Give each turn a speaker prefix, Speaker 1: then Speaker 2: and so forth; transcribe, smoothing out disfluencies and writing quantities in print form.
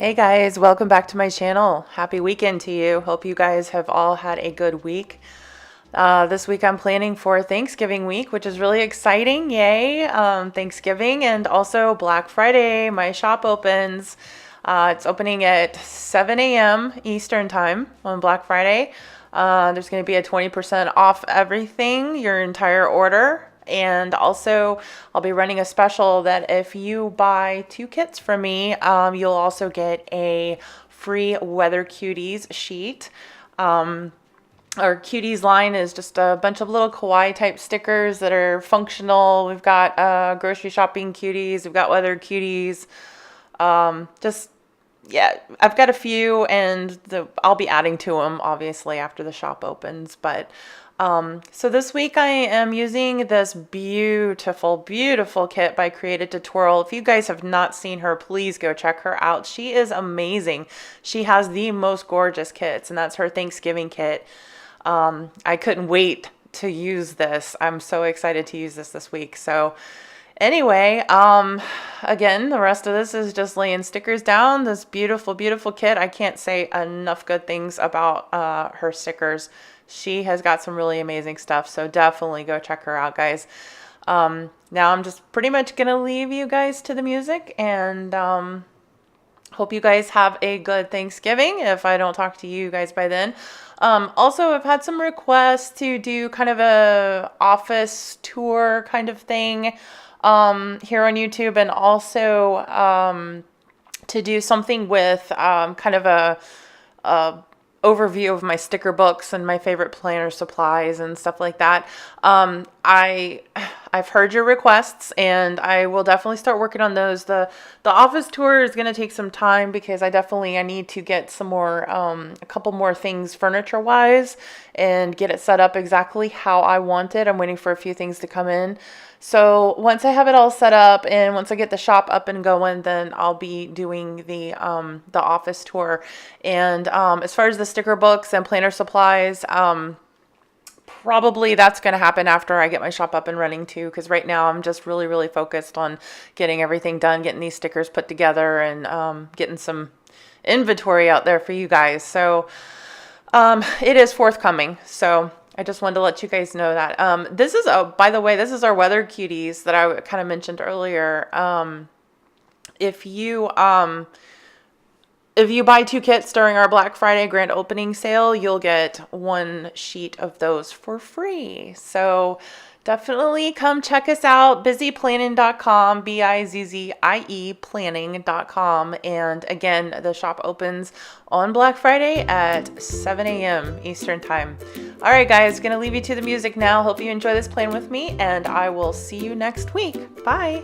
Speaker 1: Hey guys, welcome back to my channel. Happy weekend to you. Hope you guys have all had a good week. This week I'm planning for Thanksgiving week, which is really exciting. Yay! Thanksgiving and also Black Friday. My shop opens. It's opening at 7 a.m. Eastern time on Black Friday. There's going to be a 20% off everything, your entire order. And also I'll be running a special that if you buy 2 kits from me, you'll also get a free Weather Cuties sheet. Our Cuties line is just a bunch of little kawaii type stickers that are functional. We've got grocery shopping cuties, we've got weather cuties. Yeah, I've got a few, and I'll be adding to them obviously after the shop opens. But so this week I am using this beautiful kit by Created2Twirl. If you guys have not seen her, please go check her out. She is amazing. She has the most gorgeous kits, and that's her Thanksgiving kit. I couldn't wait to use this. I'm so excited to use this week. So anyway, again, the rest of this is just laying stickers down. This beautiful kit. I can't say enough good things about her stickers. She has got some really amazing stuff, so definitely go check her out, guys. Now I'm just pretty much going to leave you guys to the music, and hope you guys have a good Thanksgiving if I don't talk to you guys by then. Also, I've had some requests to do kind of a office tour kind of thing here on YouTube, and also to do something with kind of a overview of my sticker books and my favorite planner supplies and stuff like that. I've heard your requests, and I will definitely start working on those. The office tour is going to take some time because I need to get some more a couple more things furniture wise and get it set up exactly how I want it. I'm waiting for a few things to come in. So once I have it all set up and once I get the shop up and going, then I'll be doing the office tour. And as far as the sticker books and planner supplies, probably that's going to happen after I get my shop up and running too, because right now I'm just really focused on getting everything done, getting these stickers put together, and getting some inventory out there for you guys. So it is forthcoming. So I just wanted to let you guys know that. This is, by the way, this is our Weather Cuties that I kind of mentioned earlier. If you buy 2 kits during our Black Friday grand opening sale, you'll get 1 sheet of those for free. So definitely come check us out, bizzieplanning.com, BIZZIE planning.com. And again, the shop opens on Black Friday at 7 a.m. Eastern time. All right, guys, gonna leave you to the music now. Hope you enjoy this plan with me, and I will see you next week. Bye.